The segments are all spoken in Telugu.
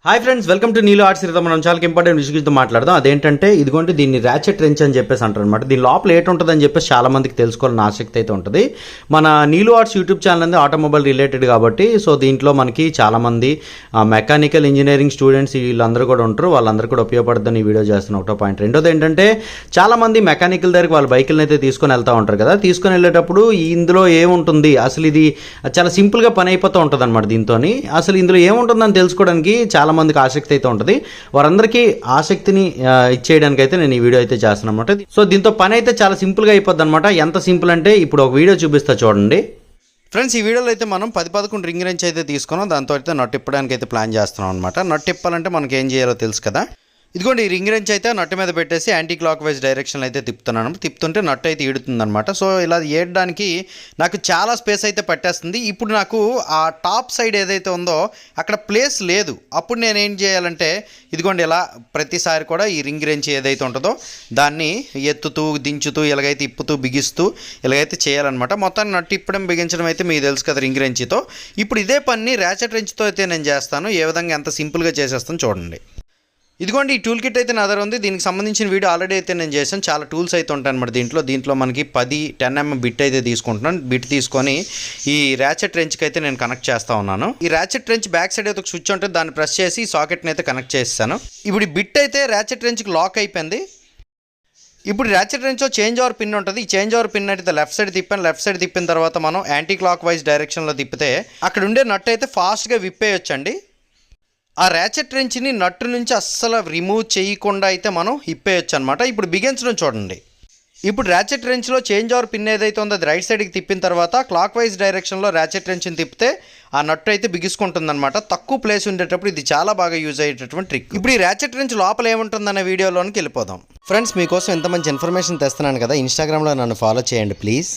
Hi friends, welcome to Neelu arts. మనం చాలా ఇంపార్టెంట్ విషయం గురించి మాట్లాడదాం. అదేంటంటే ఇదిగోండి, దీన్ని ర్యాచెట్ రెంచ్ అని చెప్పేసి అంటారు అనమాట. దీని లోపల ఏటుంటుందని చెప్పేసి చాలా మందికి తెలుసుకోవాలని ఆసక్తి అయితే ఉంటుంది. మన నీలు ఆర్ట్స్ యూట్యూబ్ ఛానల్ అనేది ఆటోమొబైల్ రిలేటెడ్ కాబట్టి సో దీంట్లో మనకి చాలా మంది మెకానికల్ ఇంజనీరింగ్ స్టూడెంట్స్ వీళ్ళందరూ కూడా ఉంటారు. వాళ్ళందరూ కూడా ఉపయోగపడుతుంది ఈ వీడియో చేస్తున్న ఒకటో పాయింట్. రెండోది ఏంటంటే చాలా మంది మెకానికల్ దగ్గరికి వాళ్ళ బైకులను అయితే తీసుకొని వెళ్తూ ఉంటారు కదా. తీసుకొని వెళ్ళేటప్పుడు ఇందులో ఏముంటుంది, అసలు ఇది చాలా సింపుల్గా పని అయిపోతూ ఉంటుంది అనమాట. దీంతో అసలు ఇందులో ఏముంటుందని తెలుసుకోవడానికి చాలా మందికి ఆసక్తి అయితే ఉంటుంది. వారందరికీ ఆసక్తిని ఇచ్చేయడానికి అయితే నేను ఈ వీడియో అయితే చేస్తాను అనమాట. సో దీంతో పని అయితే చాలా సింపుల్గా అయిపోద్ది అనమాట. ఎంత సింపుల్ అంటే ఇప్పుడు ఒక వీడియో చూపిస్తా చూడండి ఫ్రెండ్స్. ఈ వీడియోలో అయితే మనం 10-11 రింగ్ రెంచ్ అయితే తీసుకున్నాం. దాంతో అయితే నట్ ఇప్పడానికి అయితే ప్లాన్ చేస్తున్నాం అనమాట. నట్ ఇప్పాలంటే మనకి ఏం చేయాలో తెలుసు కదా. ఇదిగోండి, ఈ రింగ్ రెంచ్ అయితే నట్టు మీద పెట్టేసి యాంటీ క్లాక్ వైజ్ డైరెక్షన్ అయితే తిప్పుతున్నాను. తిప్పుతుంటే నట్టు అయితే ఈడుతుంది అనమాట. సో ఇలా ఏడడానికి నాకు చాలా స్పేస్ అయితే పట్టేస్తుంది. ఇప్పుడు నాకు ఆ టాప్ సైడ్ ఏదైతే ఉందో అక్కడ ప్లేస్ లేదు. అప్పుడు నేను ఏం చేయాలంటే ఇదిగోండి, ఇలా ప్రతిసారి కూడా ఈ రింగ్ రెంచ్ ఏదైతే ఉంటుందో దాన్ని ఎత్తుతూ దించుతూ ఇలాగైతే ఇప్పుతూ బిగిస్తూ ఇలాగైతే చేయాలన్నమాట. మొత్తాన్ని నట్టు ఇప్పడం బిగించడం అయితే మీకు తెలుసు కదా రింగ్ రెంచ్తో. ఇప్పుడు ఇదే పని ర్యాచెట్ రెంచ్తో అయితే నేను చేస్తాను. ఏ విధంగా ఎంత సింపుల్గా చేసేస్తాను చూడండి. ఇదిగోండి, ఈ టూల్ కిట్ అయితే నా దగ్గర ఉంది. దీనికి సంబంధించిన వీడియో ఆల్రెడీ అయితే నేను చేశాను. చాలా టూల్స్ అయితే ఉంటాయి అనమాట దీంట్లో మనకి 10 mm బిట్ అయితే తీసుకుంటున్నాను. బిట్ తీసుకొని ఈ ర్యాచెట్ రెంచ్కి అయితే నేను కనెక్ట్ చేస్తూ ఉన్నాను. ఈ ర్యాచెట్ రెంచ్ బ్యాక్ సైడ్ అయితే ఒక స్విచ్ ఉంటుంది, దాన్ని ప్రెస్ చేసి సాకెట్ని అయితే కనెక్ట్ చేస్తాను. ఇప్పుడు ఈ బిట్ అయితే ర్యాచెట్ రెంచ్కి లాక్ అయిపోయింది. ఇప్పుడు ర్యాచెట్ రెంచ్లో చేంజ్ ఓవర్ పిన్ ఉంటుంది. ఈ చేంజ్ ఓవర్ పిన్ అయితే లెఫ్ట్ సైడ్ తిప్పాను. లెఫ్ట్ సైడ్ తిప్పిన తర్వాత మనం యాంటీ క్లాక్ వైజ్ డైరెక్షన్లో తిప్పితే అక్కడ ఉండే నట్ అయితే ఫాస్ట్గా విప్పేయొచ్చండి. ఆ ర్యాచెట్ రెంచ్ని నట్టు నుంచి అస్సలు రిమూవ్ చేయకుండా అయితే మనం ఇప్పేయచ్చు అనమాట. ఇప్పుడు బిగించడం చూడండి. ఇప్పుడు ర్యాచెట్ రెంచ్లో చేంజ్ ఓవర్ పిన్ ఏదైతే ఉందో అది రైట్ సైడ్కి తిప్పిన తర్వాత క్లాక్ వైజ్ డైరెక్షన్లో ర్యాచెట్ రెంచ్ని తిప్పితే ఆ నట్టు అయితే బిగుసుకుంటుంది అనమాట. తక్కువ ప్లేస్ ఉండేటప్పుడు ఇది చాలా బాగా యూజ్ అయ్యేటటువంటి ట్రిక్. ఇప్పుడు ఈ ర్యాచెట్ రెంచ్ లోపల ఏముంటుందనే వీడియోలోనికి వెళ్ళిపోదాం. ఫ్రెండ్స్, మీకోసం ఎంత మంచి ఇన్ఫర్మేషన్ తెస్తున్నాను కదా. ఇన్స్టాగ్రామ్లో నన్ను ఫాలో చేయండి ప్లీజ్.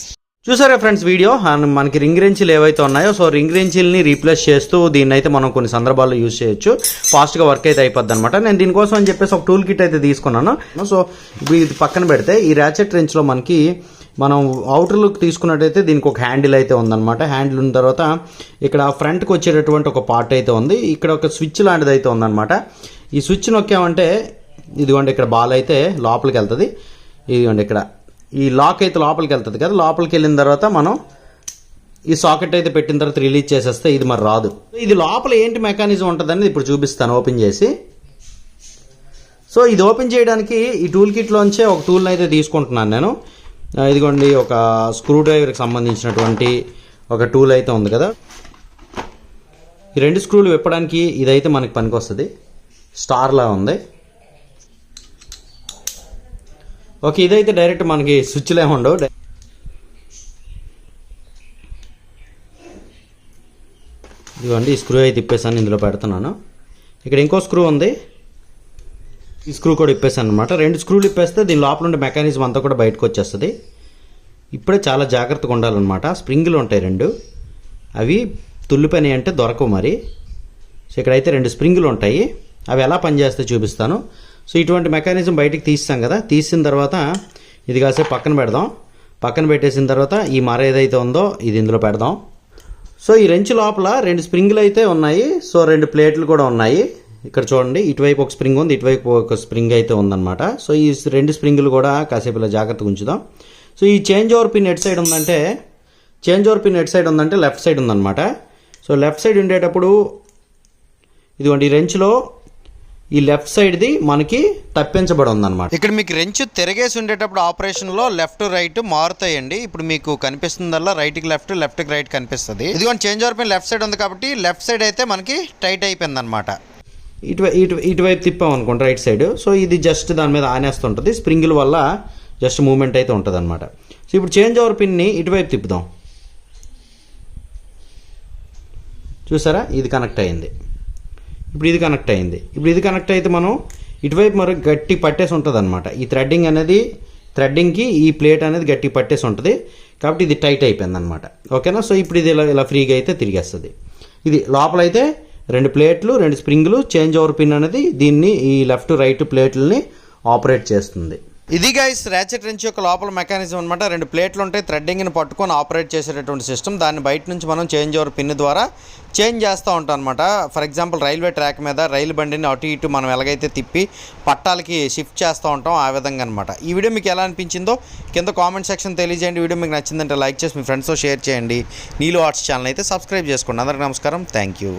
చూసారా ఫ్రెండ్స్ వీడియో, మనకి రింగ్ రెంచ్లు ఏవైతే ఉన్నాయో సో రింగ్ రెంచ్ని రీప్లేస్ చేస్తూ దీన్ని అయితే మనం కొన్ని సందర్భాల్లో యూజ్ చేయొచ్చు. ఫాస్ట్గా వర్క్ అయితే అయిపోద్ది అనమాట. నేను దీనికోసం అని చెప్పేసి ఒక టూల్ కిట్ అయితే తీసుకున్నాను. సో ఇప్పుడు ఇది పక్కన పెడితే ఈ ర్యాచెట్ రెంచ్లో మనకి మనం అవుటర్ లుక్ తీసుకున్నట్టయితే దీనికి ఒక హ్యాండిల్ అయితే ఉందన్నమాట. హ్యాండిల్ ఉన్న తర్వాత ఇక్కడ ఫ్రంట్కి వచ్చేటటువంటి ఒక పార్ట్ అయితే ఉంది. ఇక్కడ ఒక స్విచ్ లాంటిది అయితే ఉందన్నమాట. ఈ స్విచ్ నొక్కామంటే ఇదిగోండి, ఇక్కడ బాల్ అయితే లోపలికి వెళ్తుంది. ఇదిగోండి, ఇక్కడ ఈ లాక్ అయితే లోపలికి వెళ్తుంది కదా. లోపలికి వెళ్ళిన తర్వాత మనం ఈ సాకెట్ అయితే పెట్టిన తర్వాత రిలీజ్ చేసేస్తే ఇది మరి రాదు. ఇది లోపల ఏంటి మెకానిజం ఉంటుందని ఇప్పుడు చూపిస్తాను ఓపెన్ చేసి. సో ఇది ఓపెన్ చేయడానికి ఈ టూల్ కిట్లోంచే ఒక టూల్ని అయితే తీసుకుంటున్నాను నేను. ఇదిగోండి, ఒక స్క్రూ డ్రైవర్కి సంబంధించినటువంటి ఒక టూల్ అయితే ఉంది కదా. ఈ 2 స్క్రూలు విప్పడానికి ఇదైతే మనకి పనికి వస్తుంది. స్టార్లా ఉంది. ఓకే, ఇదైతే డైరెక్ట్ మనకి స్విచ్లు ఏమి ఉండవు. ఇదిగోండి, ఈ స్క్రూ అయితే ఇప్పేసాను, ఇందులో పెడుతున్నాను. ఇక్కడ ఇంకో స్క్రూ ఉంది, ఈ స్క్రూ కూడా ఇప్పేసాను అనమాట. 2 స్క్రూలు ఇప్పేస్తే దీని లోపల ఉండే మెకానిజం అంతా కూడా బయటకు వచ్చేస్తుంది. ఇప్పుడే చాలా జాగ్రత్తగా ఉండాలన్నమాట. స్ప్రింగులు ఉంటాయి 2, అవి తుల్లిపోయినాయి అంటే దొరకవు మరి. సో ఇక్కడైతే 2 స్ప్రింగులు ఉంటాయి, అవి ఎలా పనిచేస్తే చూపిస్తాను. సో ఇటువంటి మెకానిజం బయటికి తీస్తాం కదా. తీసిన తర్వాత ఇది కాసేపు పక్కన పెడదాం. పక్కన పెట్టేసిన తర్వాత ఈ మర ఏదైతే ఉందో ఇది ఇందులో పెడదాం. సో ఈ రెంచ్ లోపల 2 స్ప్రింగులు అయితే ఉన్నాయి. సో 2 ప్లేట్లు కూడా ఉన్నాయి. ఇక్కడ చూడండి, ఇటువైపు ఒక స్ప్రింగ్ ఉంది, ఇటువైపు ఒక స్ప్రింగ్ అయితే ఉందన్నమాట. సో ఈ 2 స్ప్రింగులు కూడా కాసేపు ఇలా జాగ్రత్తగా ఉంచుదాం. సో ఈ change over pin at side ఉందంటే లెఫ్ట్ సైడ్ ఉందన్నమాట. సో లెఫ్ట్ సైడ్ ఉండేటప్పుడు ఇదిగోండి, ఈ రెంచ్లో ఈ లెఫ్ట్ సైడ్ది మనకి తప్పించబడి ఉందన్నమాట. ఇక్కడ మీకు రెంచ్ తిరగేసి ఉండేటప్పుడు ఆపరేషన్లో లెఫ్ట్ రైట్ మారుతాయండి. ఇప్పుడు మీకు కనిపిస్తుందల్లా రైట్కి లెఫ్ట్, లెఫ్ట్కి రైట్ కనిపిస్తుంది. ఇదిగోండి, change over pin left side ఉంది కాబట్టి లెఫ్ట్ సైడ్ అయితే మనకి టైట్ అయిపోయింది అనమాట. ఇటువైపు తిప్పాం అనుకోండి రైట్ సైడ్. సో ఇది జస్ట్ దాని మీద ఆనేస్తుంటుంది. స్ప్రింగుల వల్ల జస్ట్ మూమెంట్ అయితే ఉంటుంది అనమాట. సో ఇప్పుడు చేంజ్ ఓవర్ పిన్ని ఇటువైపు తిప్పుదాం. చూసారా, ఇది కనెక్ట్ అయింది. ఇప్పుడు ఇది కనెక్ట్ అయితే మనం ఇటువైపు మరి గట్టి పట్టేసి ఉంటుంది అనమాట. ఈ థ్రెడ్డింగ్కి ఈ ప్లేట్ అనేది గట్టి పట్టేసి ఉంటుంది కాబట్టి ఇది టైట్ అయిపోయింది అనమాట. ఓకేనా. సో ఇప్పుడు ఇది ఇలా ఫ్రీగా అయితే తిరిగేస్తుంది. ఇది లోపలైతే 2 ప్లేట్లు, 2 స్ప్రింగులు, చేంజ్ ఓవర్ పిన్ అనేది దీన్ని ఈ లెఫ్ట్ రైట్ ప్లేట్లని ఆపరేట్ చేస్తుంది. ఇది గైస్ ర్యాచెట్ రెంచ్ యొక్క లోపల మెకానిజం అనమాట. 2 ప్లేట్లు ఉంటాయి, థ్రెడ్డింగ్ని పట్టుకొని ఆపరేట్ చేసేటటువంటి సిస్టమ్. దాన్ని బయట నుంచి మనం చేంజ్ ఓవర్ పిన్ ద్వారా చేంజ్ చేస్తూ ఉంటాం అనమాట. ఫర్ ఎగ్జాంపుల్ రైల్వే ట్రాక్ మీద రైలు బండిని అటు ఇటు మనం ఎలాగైతే తిప్పి పట్టాలకి షిఫ్ట్ చేస్తూ ఉంటాం ఆ విధంగా అనమాట. ఈ వీడియో మీకు ఎలా అనిపించిందో కింద కామెంట్ సెక్షన్ తెలియజేయండి. వీడియో మీకు నచ్చిందంటే లైక్ చేసి మీ ఫ్రెండ్స్తో షేర్ చేయండి. నీలు ఆర్ట్స్ ఛానల్ అయితే సబ్స్క్రైబ్ చేసుకోండి. అందరికీ నమస్కారం, థ్యాంక్ యూ.